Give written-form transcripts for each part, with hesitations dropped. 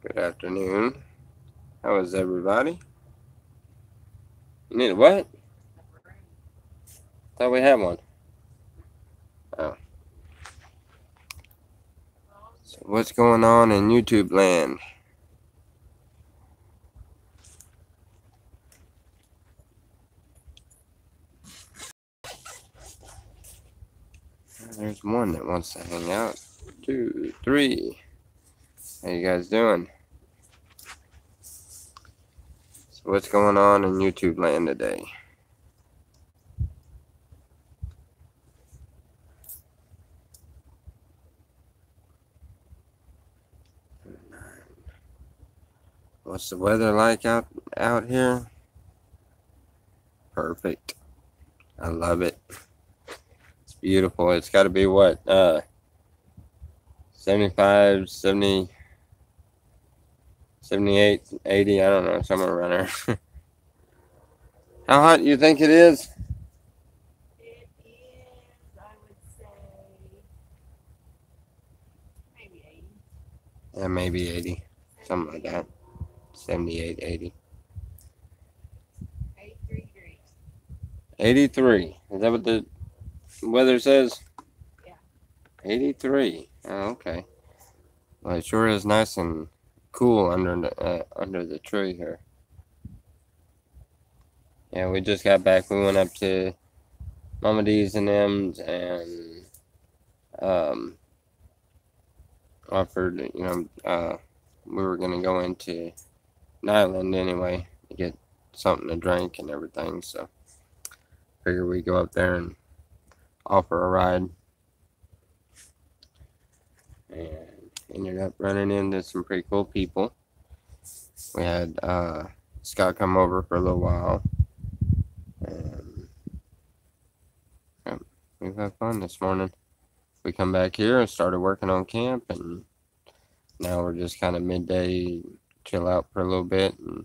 Good afternoon. How is everybody? You need a what? Thought we had one. Oh. So what's going on in YouTube land? There's one that wants to hang out. 2, 3. How you guys doing? So what's going on in YouTube land today? What's the weather like out here? Perfect. I love it. It's beautiful. It's got to be what? 75, 70, 78, 80, I don't know, somewhere around there. How hot do you think it is? It is, I would say, maybe 80. Yeah, maybe 80. Something like that. 78, 80. 83 degrees. 83. Is that what the weather says? Yeah. 83. Oh, okay. Well, it sure is nice and cool under the tree here. Yeah, we just got back. We went up to Mama D's and M's and um, offered, we were going to go into an island anyway to get something to drink and everything. So figured we'd go up there and offer a ride. And ended up running into some pretty cool people. We had Scott come over for a little while. And we've had fun this morning. We come back here and started working on camp, and now we're just kind of midday chill out for a little bit. And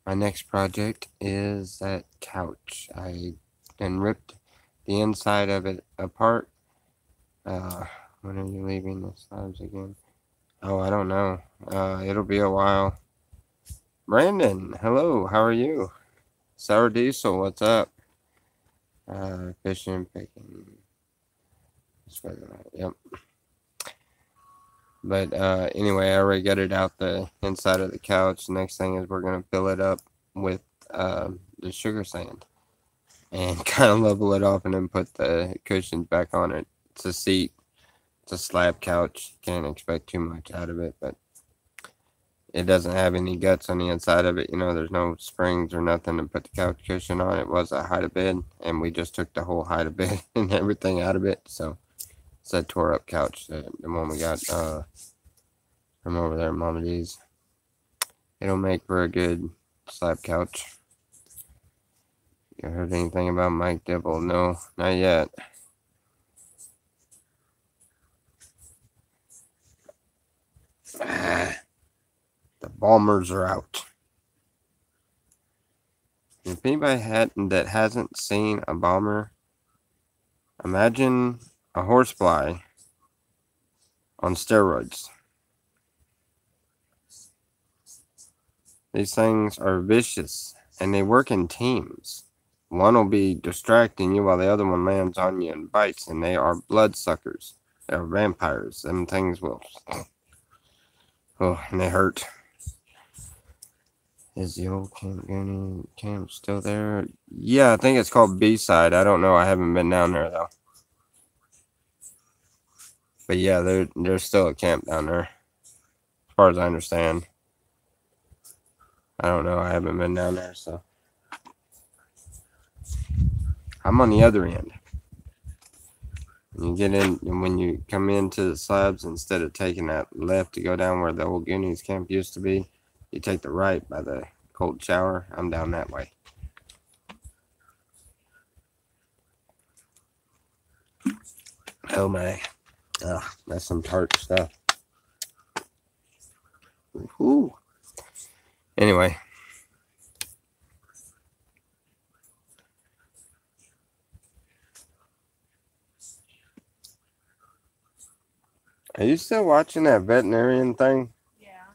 my next project is that couch. I then ripped the inside of it apart. When are you leaving the slabs again? Oh, I don't know. It'll be a while. Brandon, hello. How are you? Sour Diesel, what's up? Fishing, picking. Yep. But anyway, I already got it out the inside of the couch. The next thing is we're gonna fill it up with the sugar sand and kind of level it off, and then put the cushions back on it. It's a seat. It's a slab couch. Can't expect too much out of it, but it doesn't have any guts on the inside of it. There's no springs or nothing to put the couch cushion on. It was a hide a bed, and we just took the whole hide a bed and everything out of it. So it's a tore up couch, the one we got from over there at Mama D's. It'll make for a good slab couch. You heard anything about Mike Dibble? No, not yet. The bombers are out. If anybody that hasn't seen a bomber, imagine a horsefly on steroids. These things are vicious, and they work in teams. One will be distracting you while the other one lands on you and bites, and they are bloodsuckers. They're vampires. Them things will. Oh, and they hurt. Is the old camp still there? Yeah, I think it's called B-side. I don't know. I haven't been down there though. But yeah, there's still a camp down there, as far as I understand. I don't know. I haven't been down there, so I'm on the other end. When you come into the slabs, instead of taking that left to go down where the old Goonies camp used to be, you take the right by the cold shower. I'm down that way. Oh my. Ugh, that's some tart stuff. Ooh. Anyway. Are you still watching that veterinarian thing? Yeah.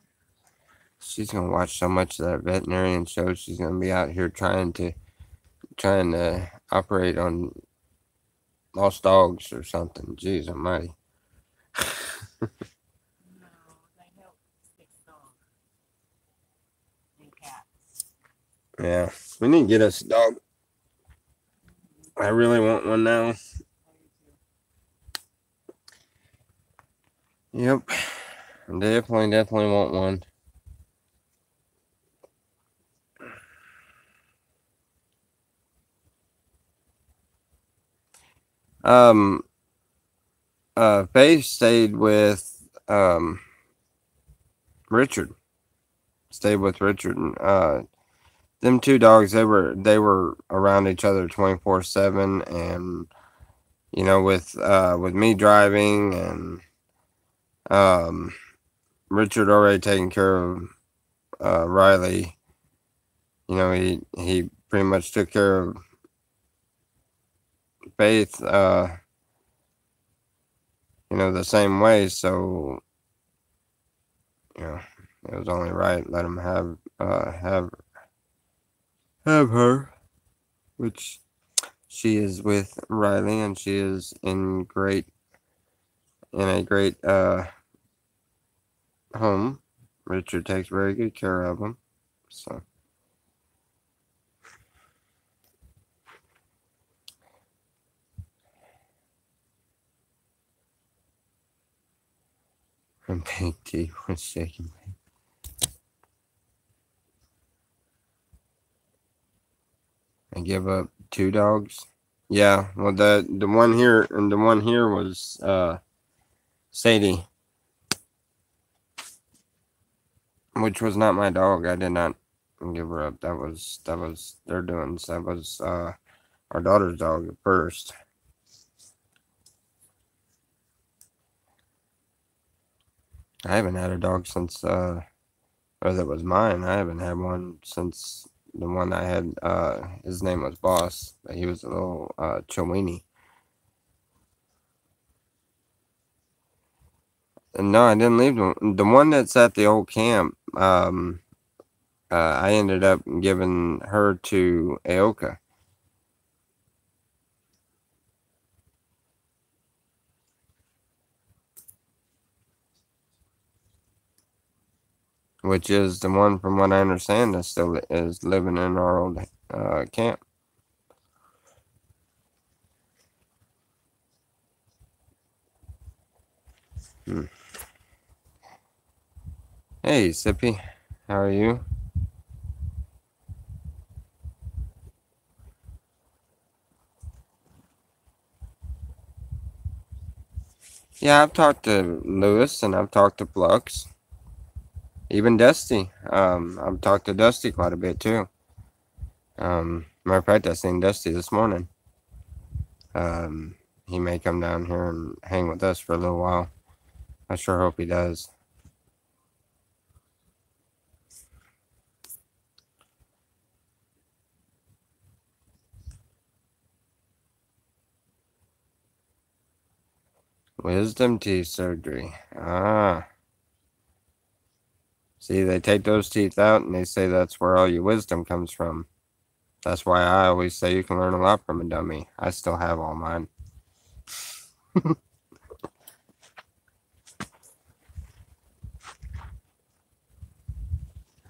She's gonna watch so much of that veterinarian show. She's gonna be out here trying to operate on lost dogs or something. Jeez almighty. No, they help fix dogs and cats. Yeah, we need to get us a dog. I really want one now. I do too. Yep, definitely want one. Um, Faith stayed with Richard. Stayed with Richard. And, them two dogs, they were around each other 24/7, and with me driving and um Richard already taking care of Riley. He pretty much took care of Faith. The same way. So you know, it was only right let him have her, which she is with Riley, and she is in a great home. Richard takes very good care of him. So and Big T was shaking me. I give up two dogs. Yeah, well the one here was Sadie, which was not my dog. I did not give her up. That was their doings. That was our daughter's dog at first. I haven't had a dog since or that was mine. I haven't had one since the one I had. His name was Boss, but he was a little Chiweenie. And no, I didn't leave the one that's at the old camp. I ended up giving her to Aoka, which is the one, from what I understand, that still is living in our old camp. Hmm. Hey, Sippy, how are you? Yeah, I've talked to Lewis and I've talked to Flux, even Dusty. I've talked to Dusty quite a bit too. Matter of fact, I seen Dusty this morning. He may come down here and hang with us for a little while. I sure hope he does. Wisdom teeth surgery. Ah. See, they take those teeth out and they say that's where all your wisdom comes from. That's why I always say you can learn a lot from a dummy. I still have all mine.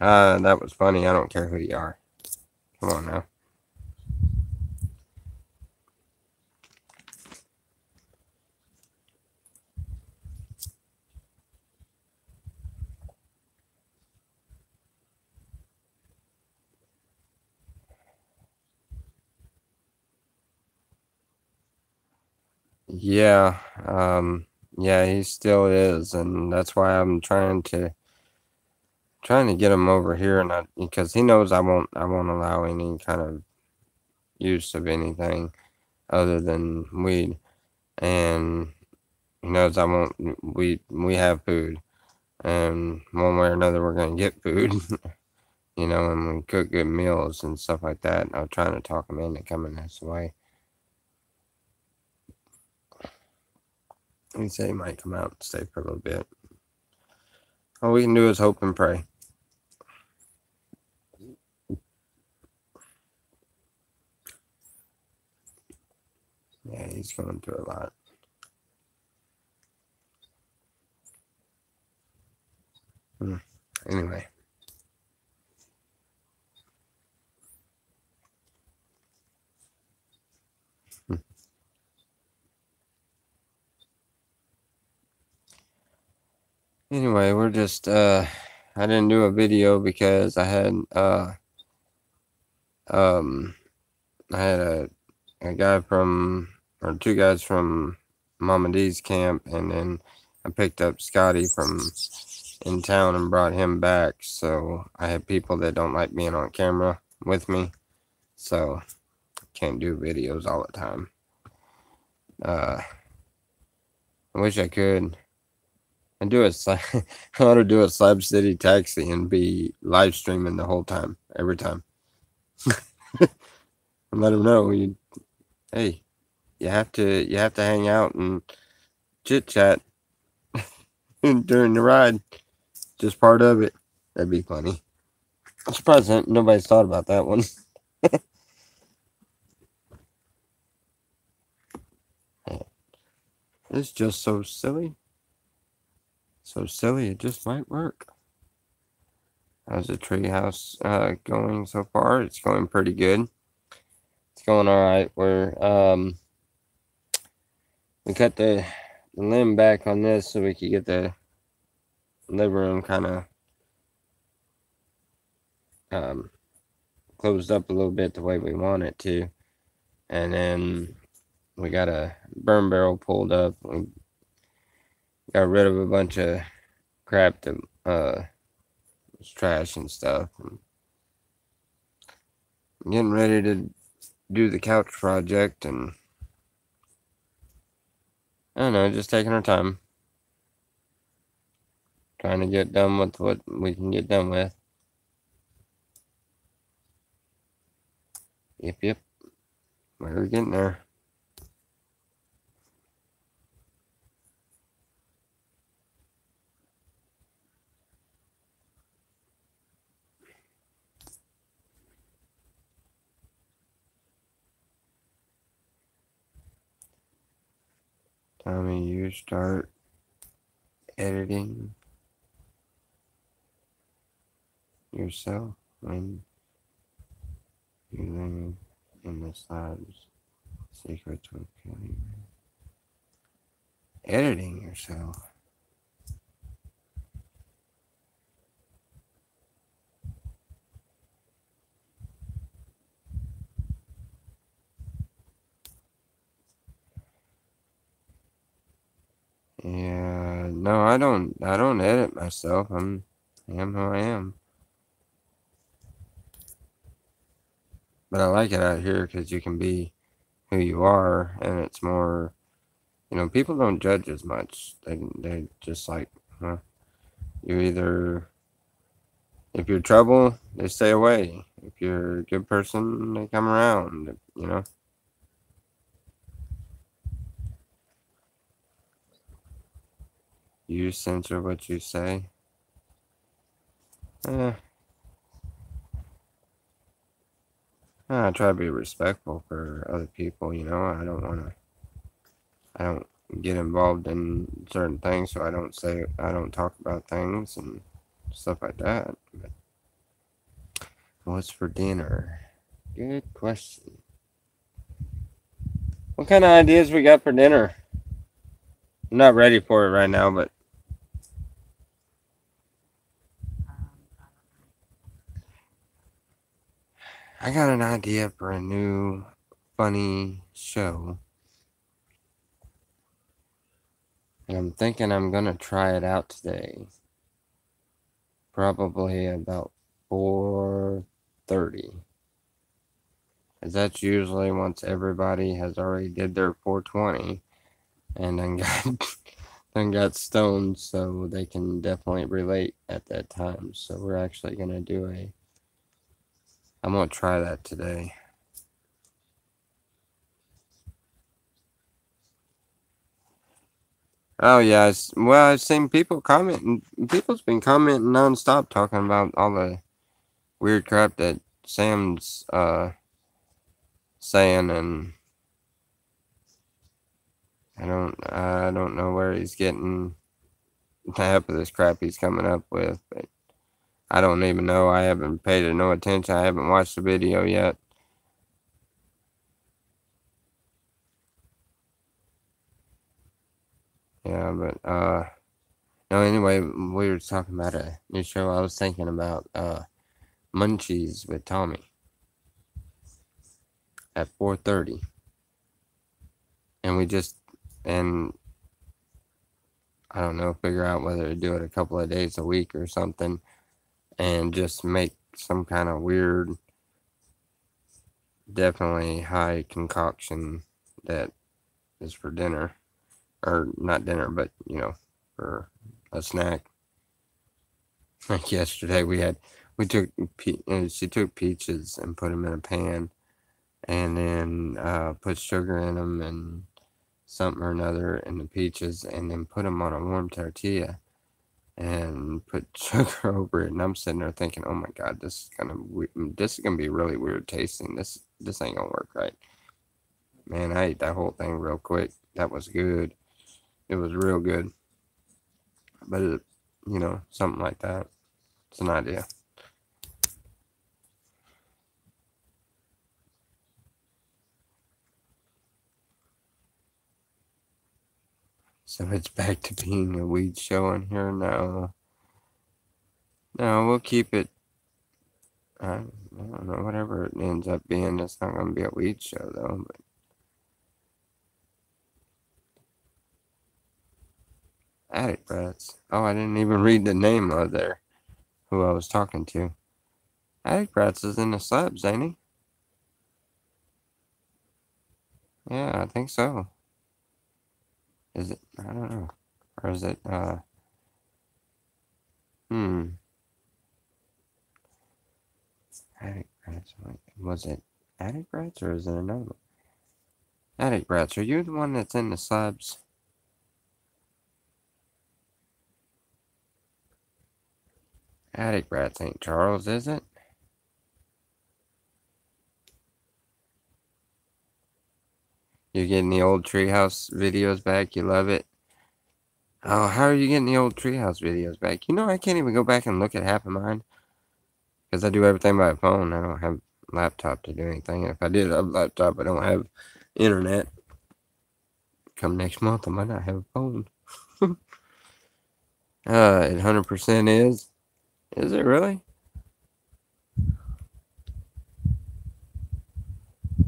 That was funny. I don't care who you are. Come on now. Yeah, yeah, he still is, and that's why I'm trying to get him over here, and because he knows I won't allow any kind of use of anything other than weed, and he knows I won't. We have food, and one way or another we're gonna get food, and we cook good meals and stuff like that. And I'm trying to talk him into coming this way. He said he might come out and stay for a little bit. All we can do is hope and pray. Yeah, he's going through a lot. Anyway. Anyway, we're just I didn't do a video because um I had a guy from or two guys from Mama D's camp, and then I picked up Scotty from in town and brought him back. So I have people that don't like being on camera with me, so can't do videos all the time. I wish I could. I ought to do a Slab City taxi and be live streaming the whole time, every time. And let them know hey, you have to hang out and chit chat during the ride. Just part of it. That'd be funny. I'm surprised that nobody's thought about that one. It's just so silly. So silly, it just might work. How's the treehouse going so far? It's going pretty good. It's going all right. We cut the limb back on this so we could get the living room kind of closed up a little bit the way we want it to, and then we got a burn barrel pulled up. We got rid of a bunch of crap that was trash and stuff. And getting ready to do the couch project, and I don't know, just taking our time, trying to get done with what we can get done with. Yep, we're getting there. Tommy, you start editing yourself when you learn in the slabs secrets will kill you. Editing yourself. Yeah, no, I don't edit myself. I am who I am. But I like it out here because you can be who you are, and it's more, people don't judge as much. They just like, huh, you either, if you're trouble, they stay away. If you're a good person, they come around, You censor what you say. Eh, I try to be respectful for other people, I don't get involved in certain things, so I don't talk about things and stuff like that. But what's for dinner? Good question. What kind of ideas we got for dinner? I'm not ready for it right now, but I got an idea for a new funny show. And I'm thinking I'm gonna try it out today. Probably about 4:30. Cause that's usually once everybody has already did their 420 and then got stoned, so they can definitely relate at that time. So we're actually gonna I'm gonna try that today. Oh yeah, well, I've seen people commenting. People's been commenting nonstop talking about all the weird crap that Sam's saying, and I don't know where he's getting half of this crap he's coming up with, but I don't even know. I haven't paid it no attention. I haven't watched the video yet. Yeah, but no. Anyway, we were talking about a new show. I was thinking about Munchies with Tommy at 4:30, and we just and I don't know, figure out whether to do it a couple of days a week or something, and just make some kind of weird, definitely high concoction that is for dinner, or not dinner, but for a snack. Like yesterday, we took she took peaches and put them in a pan, and then put sugar in them and something or another in the peaches, and then put them on a warm tortilla and put sugar over it. And I'm sitting there thinking, oh my god, this is gonna be really weird tasting. This ain't gonna work right. Man, I ate that whole thing real quick. That was good. It was real good. But something like that. It's an idea. So it's back to being a weed show in here now. No, we'll keep it. I don't know, whatever it ends up being. It's not going to be a weed show though. But Attic Rats. Oh, I didn't even read the name of there. Who I was talking to. Attic Rats is in the slabs, ain't he? Yeah, I think so. Is it? I don't know. Or is it? Hmm. Attic Rats. Was it Attic Rats or is it another one? Attic Rats. Are you the one that's in the slabs? Attic Rats ain't Charles, is it? You're getting the old treehouse videos back. You love it. Oh, how are you getting the old treehouse videos back? I can't even go back and look at half of mine because I do everything by phone. I don't have a laptop to do anything. If I did have a laptop, I don't have internet. Come next month, I might not have a phone. It 100% is. Is it really?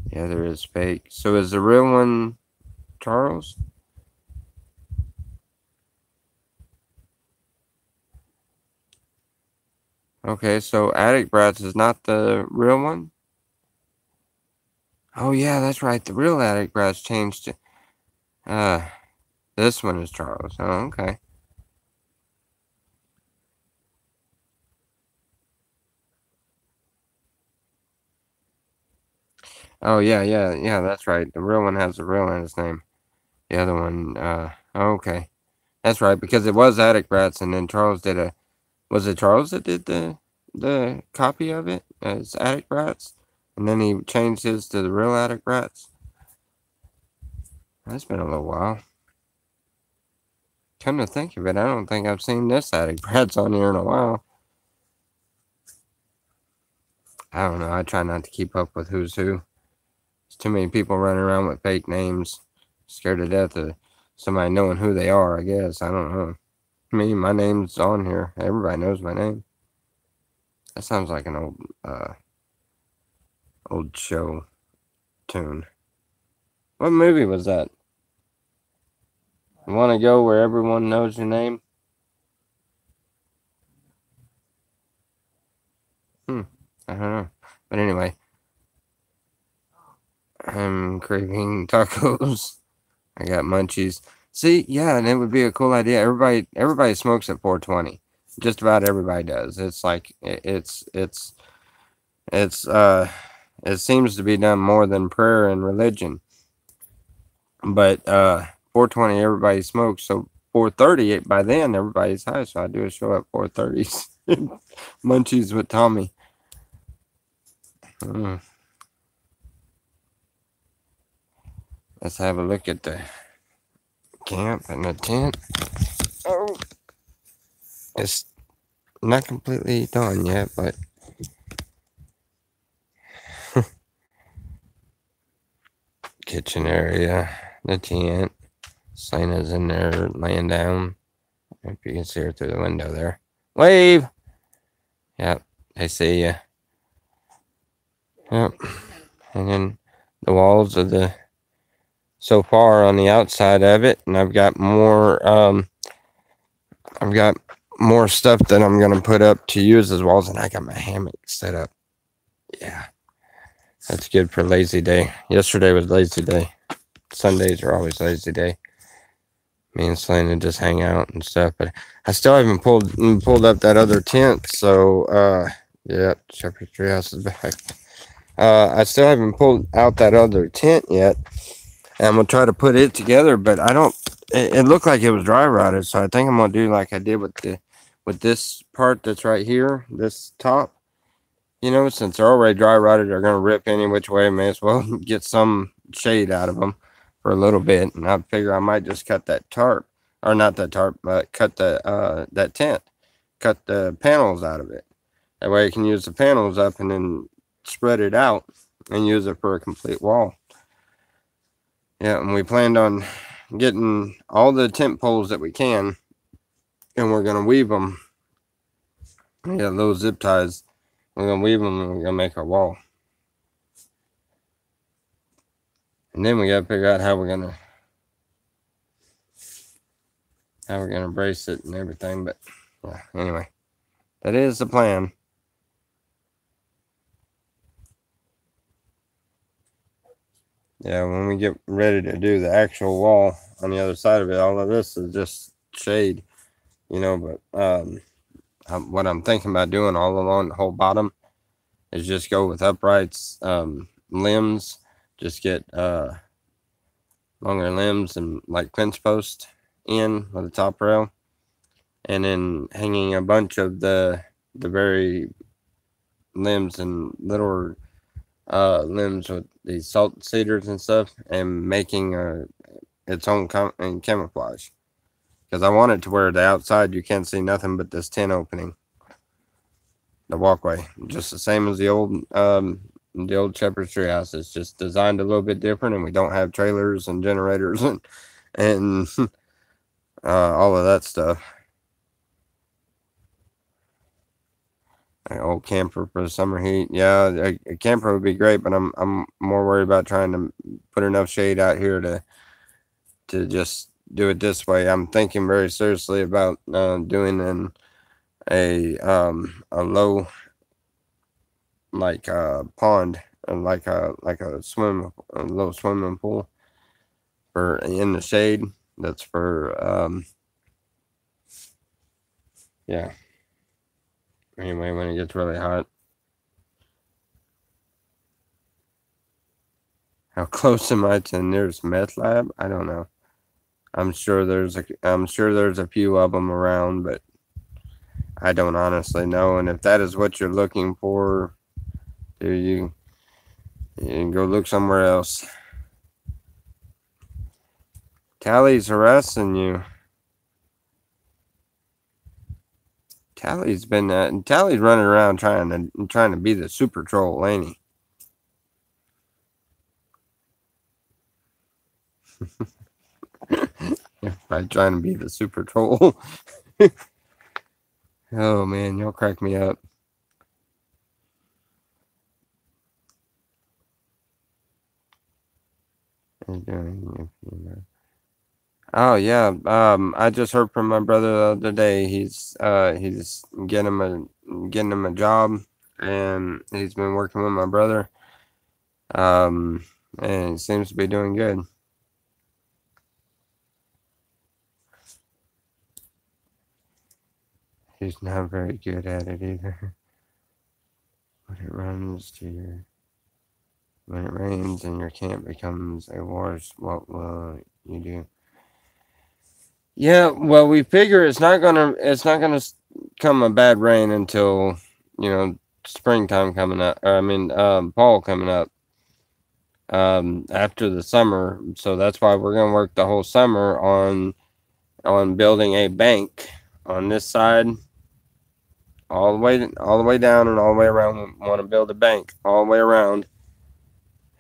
Yeah, there is fake. So is the real one Charles? Okay, so Attic Brats is not the real one? Oh, yeah, that's right. The real Attic Brats changed it. Uh, this one is Charles. Oh, okay. Oh, yeah, that's right. The real one has the real in his name. The other one, okay. That's right, because it was Attic Brats, and then Charles did a. Was it Charles that did the copy of it as Attic Brats? And then he changed his to the real Attic Brats? That's been a little while. Come to think of it, I don't think I've seen this Attic Brats on here in a while. I don't know. I try not to keep up with who's who. There's too many people running around with fake names. Scared to death of somebody knowing who they are, I guess. I don't know. My name's on here. Everybody knows my name. That sounds like an old show tune. What movie was that? You want to go where everyone knows your name? I don't know. But anyway, I'm craving tacos. I got munchies. See, yeah, and it would be a cool idea. Everybody smokes at 420. Just about everybody does. It's like it's it seems to be done more than prayer and religion. But 420 everybody smokes, so 4:30. By then, everybody's high, so I do a show at 4:30. Munchies with Tommy. Mm. Let's have a look at the camp and the tent. Oh, it's not completely done yet, but kitchen area, the tent. Selena's in there laying down. If you can see her through the window there. Wave! Yep, I see ya. Yep. And then the walls of the so far on the outside of it, and I've got more stuff that I'm gonna put up to use as walls, and I got my hammock set up. Yeah. That's good for lazy day. Yesterday was lazy day. Sundays are always lazy day. Me and Selena just hang out and stuff, but I still haven't pulled up that other tent. So yeah, Shepherd's Treehouse is back. I still haven't pulled out that other tent yet, and I'm gonna try to put it together. But I don't. It looked like it was dry rotted, so I think I'm gonna do like I did with this part that's right here, this top. You know, since they're already dry rotted, they're gonna rip any which way. May as well get some shade out of them for a little bit. And I figure I might just cut that tarp, or not that tarp, but cut the that tent, cut the panels out of it. That way, you can use the panels up and then spread it out and use it for a complete wall. Yeah, and we planned on getting all the tent poles that we can, and we're gonna weave them. Yeah, those zip ties. We're gonna weave them, and we're gonna make our wall. And then we gotta figure out how we're gonna brace it and everything. But yeah, anyway, that is the plan. Yeah, when we get ready to do the actual wall on the other side of it, all of this is just shade, you know. But what I'm thinking about doing all along the whole bottom is just go with uprights, limbs, just get longer limbs and like fence post in with the top rail, and then hanging a bunch of the very limbs and little limbs with these salt cedars and stuff, and making its own camouflage. Because I want it to where the outside you can't see nothing but this tent opening, the walkway, just the same as the old Shepherd's Treehouse. It's just designed a little bit different, and we don't have trailers and generators and all of that stuff. An old camper for the summer heat. Yeah, a camper would be great, but I'm more worried about trying to put enough shade out here to just do it this way. I'm thinking very seriously about doing a low like pond, like a little swimming pool for in the shade. That's for yeah. Anyway, when it gets really hot. How close am I to the nearest meth lab? I don't know. I'm sure there's a few of them around, but I don't honestly know. And if that is what you're looking for, you can go look somewhere else. Tally's harassing you. Tally's running around trying to be the super troll, ain't he? By trying to be the super troll. Oh man, y'all crack me up. Oh yeah, I just heard from my brother the other day. He's getting him a job, and he's been working with my brother. And he seems to be doing good. He's not very good at it either. When it rains and your camp becomes a wash, what will you do? Yeah, well, we figure it's not gonna come a bad rain until you know springtime coming up. Or I mean, fall coming up. After the summer, so that's why we're gonna work the whole summer on building a bank on this side, all the way down and all the way around. We want to build a bank all the way around,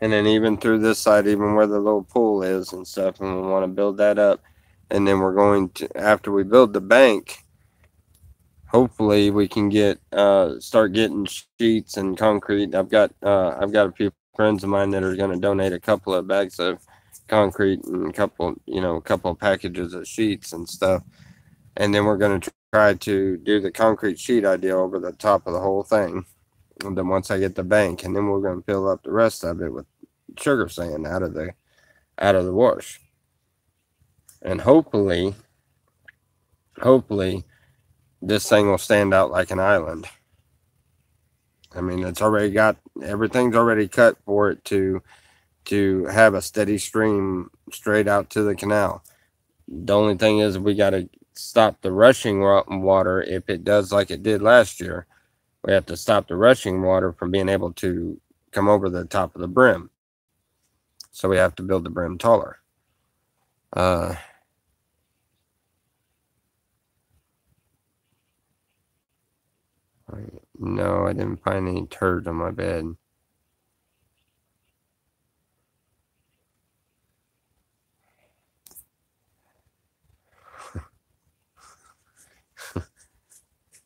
and then even through this side, even where the little pool is and stuff, and we want to build that up. And then we're going to, after we build the bank, hopefully we can get start getting sheets and concrete. I've got a few friends of mine that are going to donate a couple of bags of concrete and a couple of packages of sheets and stuff. And then we're going to try to do the concrete sheet idea over the top of the whole thing. And then once I get the bank, and then we're going to fill up the rest of it with sugar sand out of the wash. And hopefully this thing will stand out like an island. I mean, it's already got everything's already cut for it to have a steady stream straight out to the canal. The only thing is we got to stop the rushing water if it does like it did last year. We have to stop the rushing water from being able to come over the top of the brim. So we have to build the brim taller. Uh, no, I didn't find any turds on my bed.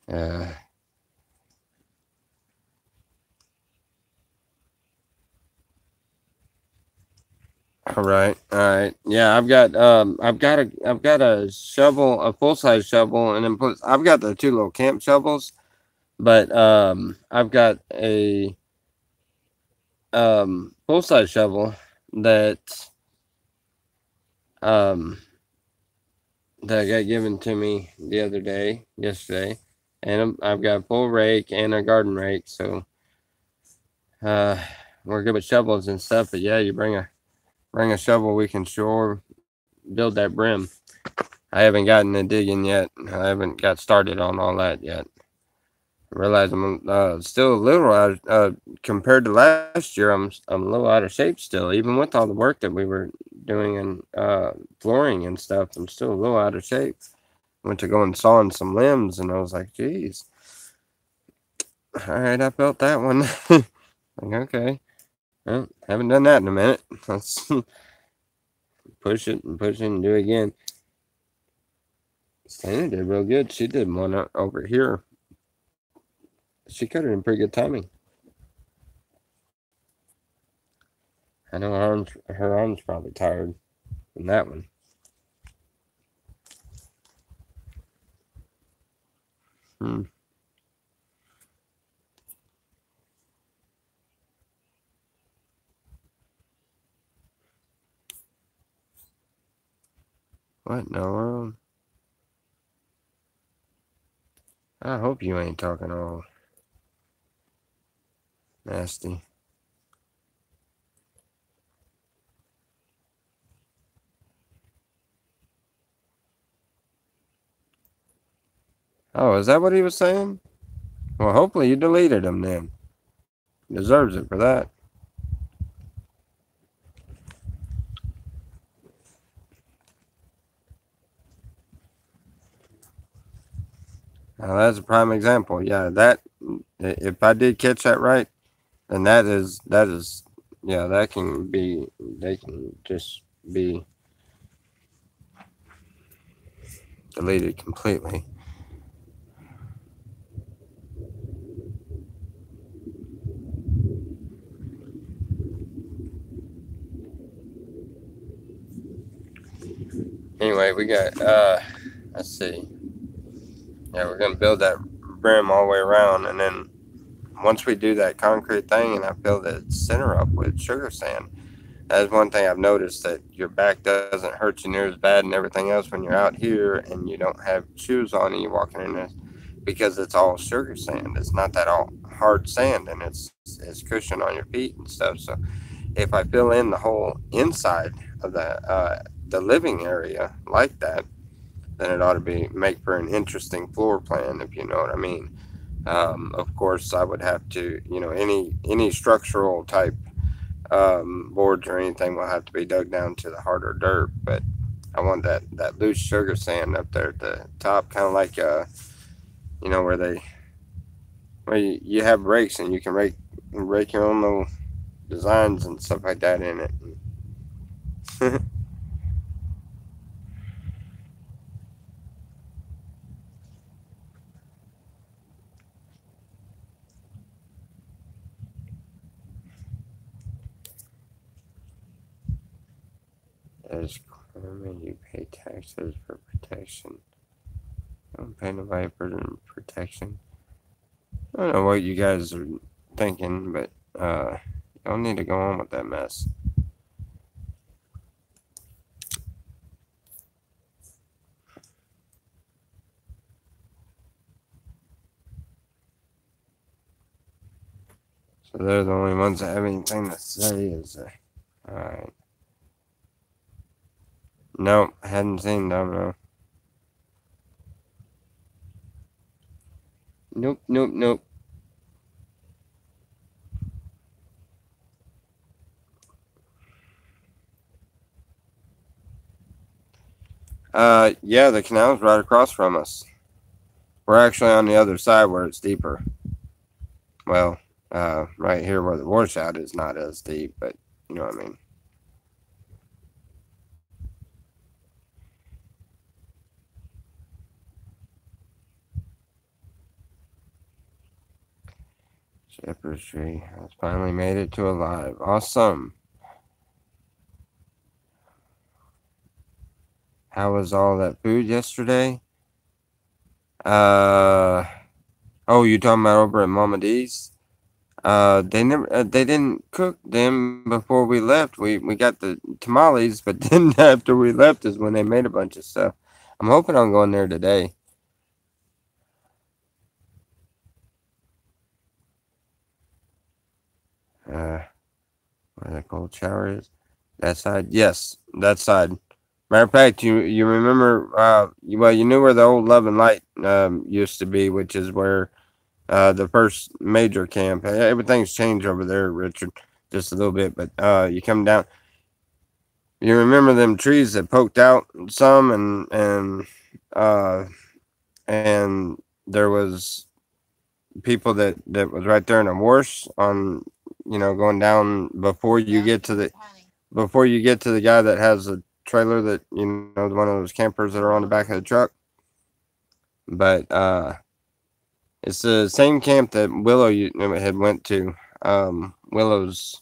Uh, all right. Yeah, I've got a shovel, a full size shovel, and then I've got the two little camp shovels, but I've got a full size shovel that um that got given to me the other day, yesterday, and I've got a full rake and a garden rake, so uh we're good with shovels and stuff. But yeah, you bring a shovel, we can sure build that brim. I haven't gotten to digging yet. I haven't got started on all that yet. I realize I'm still a little out compared to last year. I'm a little out of shape still, even with all the work that we were doing and flooring and stuff. I'm still a little out of shape. Went to go and saw on some limbs, and I was like, "Geez, all right, I felt that one." Like, okay, well, haven't done that in a minute. Let's push it and do it again. Stina did real good. She did one over here. She cut it in pretty good timing. I know her arms probably tired from that one. Hmm. What in the world? I hope you ain't talking all nasty. Oh, is that what he was saying? Well, hopefully you deleted him then. Deserves it for that. Now that's a prime example. Yeah, that if I did catch that right, then that is yeah, that can be they can just be deleted completely. Anyway, we got let's see. Yeah, we're gonna build that brim all the way around, and then once we do that concrete thing, and I fill the center up with sugar sand, that's one thing I've noticed that your back doesn't hurt you near as bad and everything else when you're out here and you don't have shoes on and you're walking in this because it's all sugar sand. It's not that all hard sand, and it's cushion on your feet and stuff. So if I fill in the whole inside of the living area like that, then it ought to be make for an interesting floor plan, if you know what I mean. Of course, I would have to, any structural type boards or anything will have to be dug down to the harder dirt. But I want that loose sugar sand up there at the top, kind of like where you have rakes and you can rake your own little designs and stuff like that in it. As Carmen, you pay taxes for protection. Don't pay nobody for protection. I don't know what you guys are thinking, but y'all need to go on with that mess. So they're the only ones that have anything to say. All right. Nope, hadn't seen Domino. Nope, nope, nope. Yeah, the canal's right across from us. We're actually on the other side where it's deeper. Well, right here where the washout is not as deep, but you know what I mean. Shepherd's tree has finally made it to alive. Awesome. How was all that food yesterday? Uh, oh, you talking about over at Mama D's? They didn't cook them before we left. We got the tamales, but then after we left is when they made a bunch of stuff. I'm hoping I'm going there today. Uh, where the cold shower is? That side? Yes, that side. Matter of fact, you remember? Well, you knew where the old Love and Light used to be, which is where the first major camp. Everything's changed over there, Richard, just a little bit. But you come down. You remember them trees that poked out some, uh, and there was people that was right there in a wash on, going down before you get to the guy that has a trailer that one of those campers that are on the back of the truck. But it's the same camp that Willow had went to. Willow's.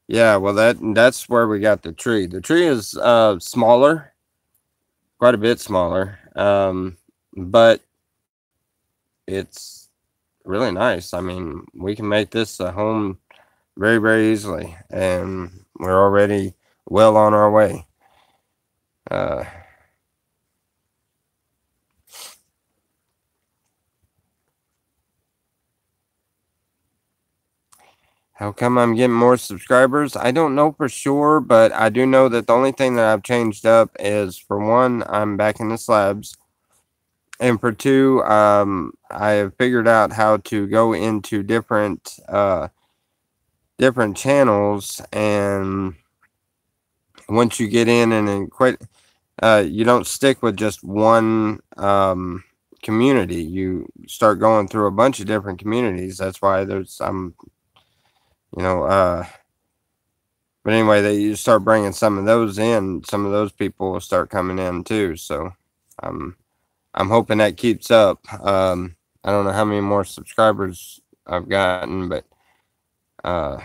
Yeah, well that's where we got the tree. The tree is smaller, quite a bit smaller. But it's really nice. I mean, we can make this a home very, very easily, and we're already well on our way. Uh, how come I'm getting more subscribers? I don't know for sure, but I do know that the only thing that I've changed up is, for one, I'm back in the slabs. And for two, I have figured out how to go into different channels, and once you get in and then quit, you don't stick with just one community. You start going through a bunch of different communities. That's why there's you know, but anyway, you start bringing some of those in. Some of those people will start coming in too. So, um, I'm hoping that keeps up. I don't know how many more subscribers I've gotten, but uh,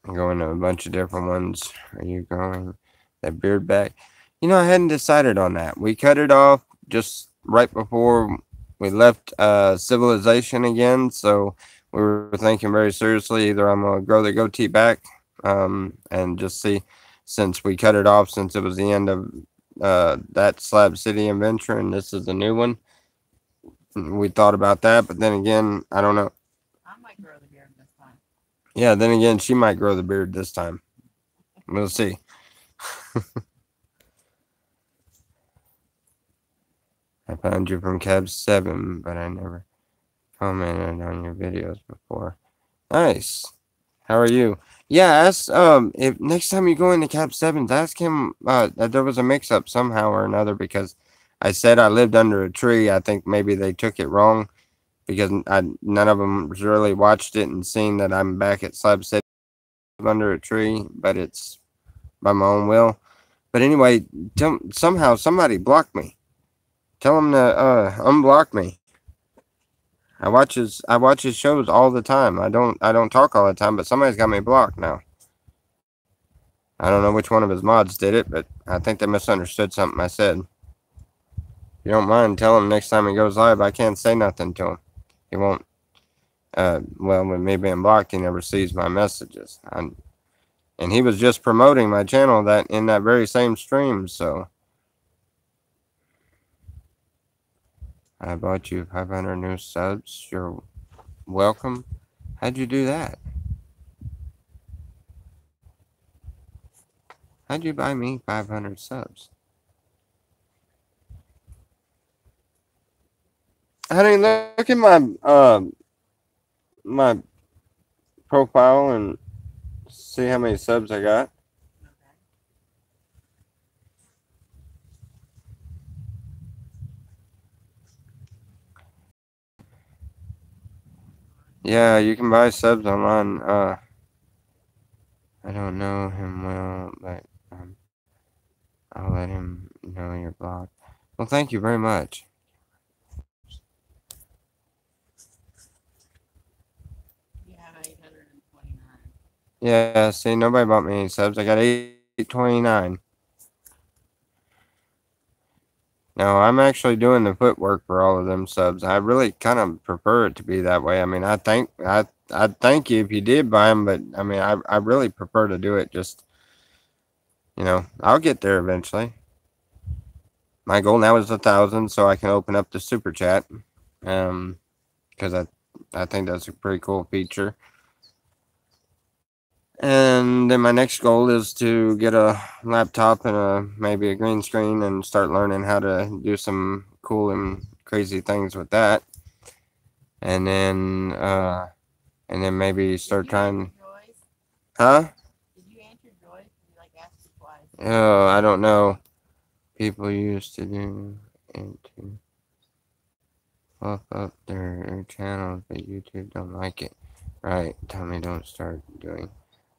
I'm going to a bunch of different ones. Are you going that beard back? I hadn't decided on that. We cut it off just right before we left civilization again, so we were thinking very seriously. Either I'm gonna grow the goatee back, and just see, since we cut it off, since it was the end of that Slab City adventure, and this is the new one. We thought about that, but then again, I don't know. I might grow the beard this time. Yeah, then again, she might grow the beard this time. We'll see. I found you from Cab 7, but I never commented on your videos before. Nice. How are you? Yeah, ask if next time you go into Cab 7s, ask him that there was a mix up somehow or another because I said I lived under a tree. I think maybe they took it wrong because none of them really watched it and seen that I'm back at Slab City under a tree, but it's by my own will. But anyway, somehow somebody blocked me. Tell him to unblock me. I watch his shows all the time. I don't talk all the time, but somebody's got me blocked now. I don't know which one of his mods did it, but I think they misunderstood something I said. If you don't mind, tell him next time he goes live I can't say nothing to him. He won't. Well, with me being blocked, he never sees my messages. And he was just promoting my channel that in that very same stream. So I bought you 500 new subs. You're welcome. How'd you do that? How'd you buy me 500 subs? Honey, look at my profile and see how many subs I got. Yeah, you can buy subs online. I don't know him well, but I'll let him know you're blocked. Well, thank you very much. You have 829. Yeah, see, nobody bought me any subs. I got 829. No, I'm actually doing the footwork for all of them subs. I really kind of prefer it to be that way. I mean, I'd thank you if you did buy them, but I mean, I really prefer to do it. Just I'll get there eventually. My goal now is 1,000, so I can open up the super chat. Because I think that's a pretty cool feature. And then my next goal is to get a laptop and maybe a green screen and start learning how to do some cool and crazy things with that. And then maybe start trying. Huh? Did you answer Joyce? You like asked her twice. Oh, I don't know. People used to do it to fluff up their channels, but YouTube don't like it. Right? Tell me don't start doing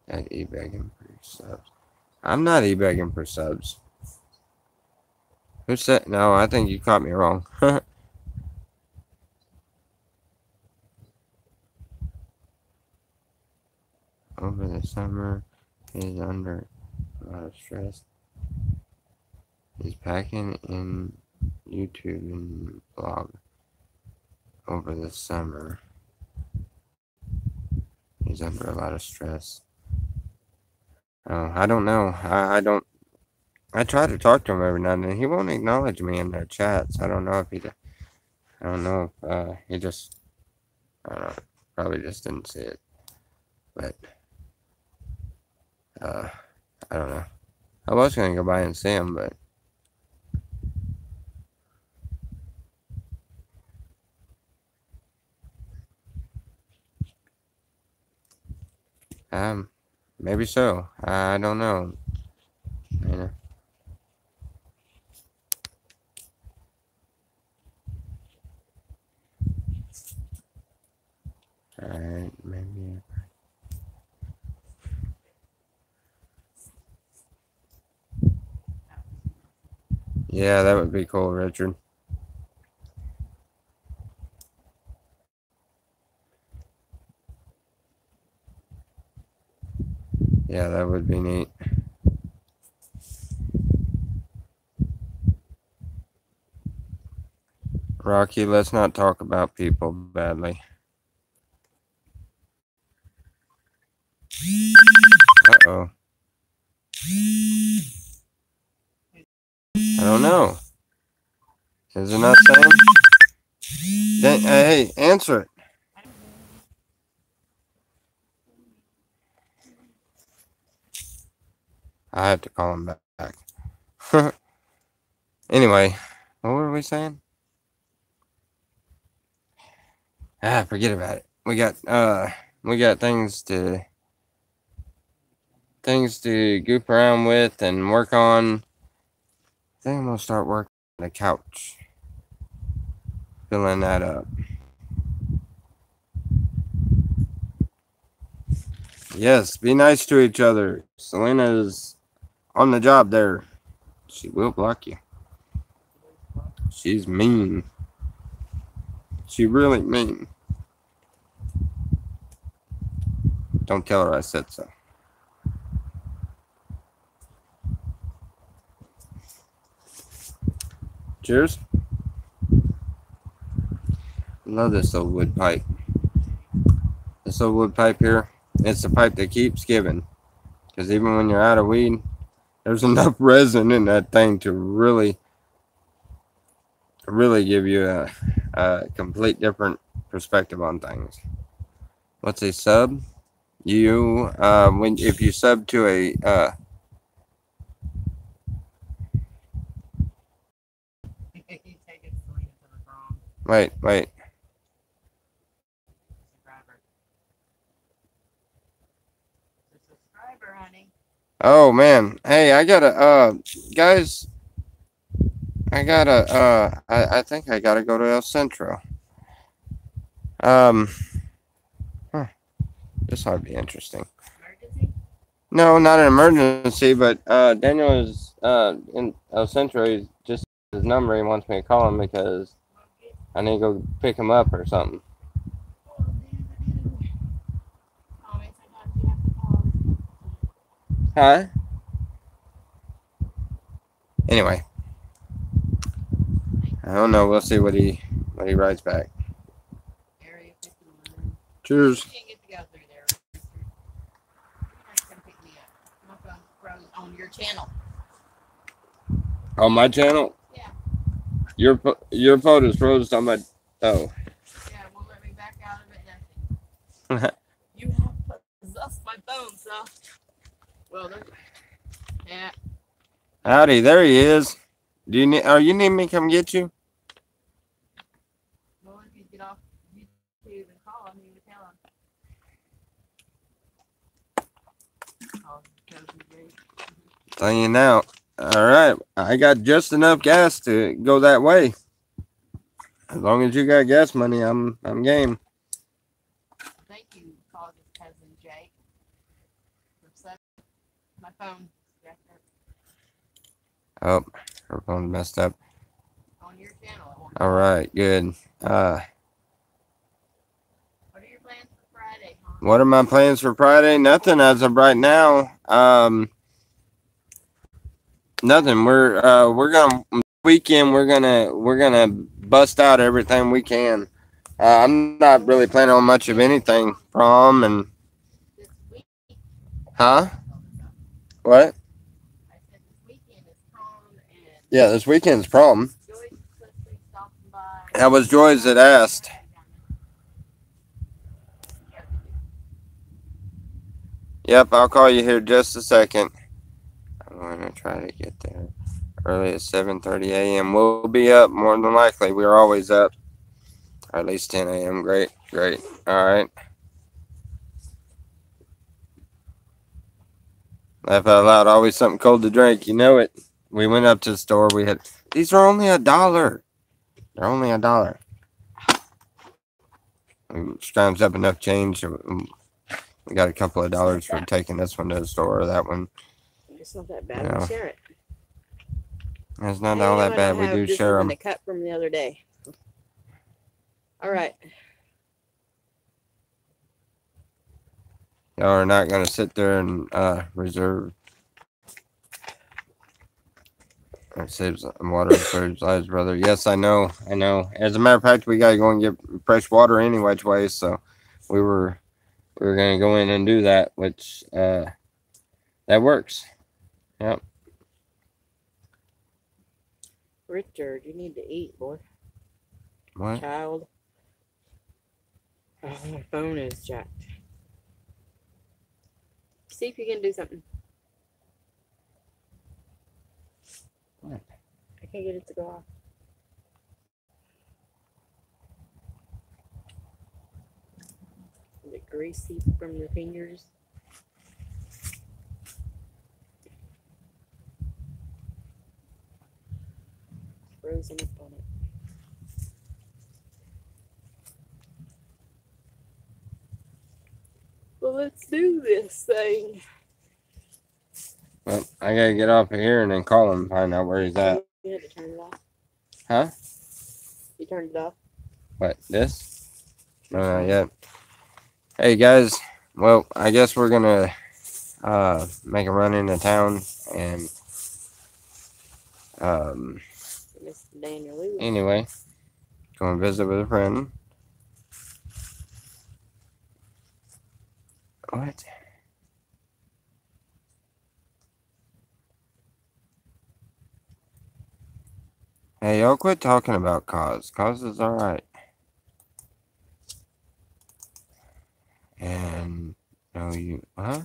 that e-begging for subs. I'm not e-begging for subs. Who said? No, I think you caught me wrong. Over the summer, he's under a lot of stress. He's packing in YouTube and blog over the summer. He's under a lot of stress. Oh, I don't know. I don't. I try to talk to him every now and then. He won't acknowledge me in their chats. I don't know if he. I don't know if he just. I don't know. Probably just didn't see it. But I don't know. I was gonna go by and see him, but maybe so. I don't know. You know. Alright, maybe. Yeah, that would be cool, Richard. Yeah, that would be neat. Rocky, let's not talk about people badly. Uh-oh. I don't know. Is it not saying? Hey, answer it. I have to call him back. Anyway, what were we saying? Forget about it. We got things to goof around with and work on. I think I'm gonna start working on the couch, filling that up. Yes, be nice to each other. Selena's on the job there. She will block you. She's mean. She really mean. Don't tell her I said so. Cheers. Love this old wood pipe. This old wood pipe here, it's the pipe that keeps giving. Because even when you're out of weed, there's enough resin in that thing to really give you a complete different perspective on things. What's a sub? If you sub to a You take it Selena to the prom. wait. Subscriber. It's a subscriber, honey. Oh man, hey, I gotta guys, I think I gotta go to El Centro. Um, huh, this ought to be interesting. Emergency? No, not an emergency, but Daniel is in El Centro. He's just his number. He wants me to call him because I need to go pick him up or something. Oh, dude. Oh, man, sometimes you have to call. Huh? Anyway, I don't know. We'll see what he writes back. Area 51. Cheers. You can't get to go through there, Richard. You're not gonna pick me up. My phone froze on your channel. On my channel, Yeah. your photos froze on my. Oh. Yeah, it won't let me back out of it, nothing. You have possessed my phone, so. Well, there. Yeah. Howdy, there he is. Do you need? Oh, you need me to come get you? Well, if you get off YouTube and call him, you can tell him. Oh, Cozy Jake. Telling you now. All right, I got just enough gas to go that way. As long as you got gas money, I'm game. Thank you, Cousin Jake. My phone jacked up Oh, her phone messed up. on your channel. It won't All right, good. What are your plans for Friday, huh? What are my plans for Friday? Nothing as of right now. Nothing. We're gonna weekend. We're gonna bust out everything we can. I'm not really planning on much of anything. Prom and This week. huh? What? I said this weekend is prom and Yeah, this weekend's prom. Joyce supposed to be stopping by. That was Joyce that asked. Yep, I'll call you here just a second. I'm gonna try to get there early at 7:30 a.m. We'll be up more than likely. We're always up, or at least 10 a.m. Great. All right. Laugh out loud. Always something cold to drink. You know it. We went up to the store. We had these are only $1. They're only $1. We scrounged up enough change. We got a couple of dollars for taking this one to the store or that one. It's not that bad. You know. We share it. It's not all that bad. We do share them. The cut from the other day. All right. Y'all are not going to sit there and reserve. It saves water and saves lives, brother. Yes, I know. As a matter of fact, we got to go and get fresh water any which way. So we were going to go in and do that, which that works. Yep. Richard, you need to eat, boy. What? Child. Oh, my phone is jacked. See if you can do something. What? I can't get it to go off. greasy from your fingers. Frozen up on it. Well, let's do this thing. Well, I gotta get off of here and then call him and find out where he's at. You had to turn it off. Huh? You turned it off. What, this? No, not yet. Hey, guys. Well, I guess we're gonna make a run into town and Miss Daniel Lewis. anyway, go and visit with a friend. What? Hey, y'all quit talking about cause. Cause is alright. And, no, you, huh?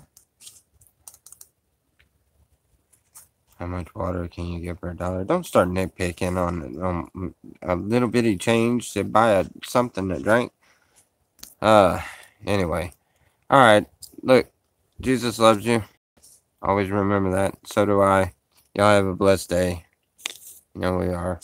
How much water can you get for $1? Don't start nitpicking on a little bitty change to buy something to drink. Anyway. Alright, look, Jesus loves you. Always remember that. So do I. Y'all have a blessed day. You know we are.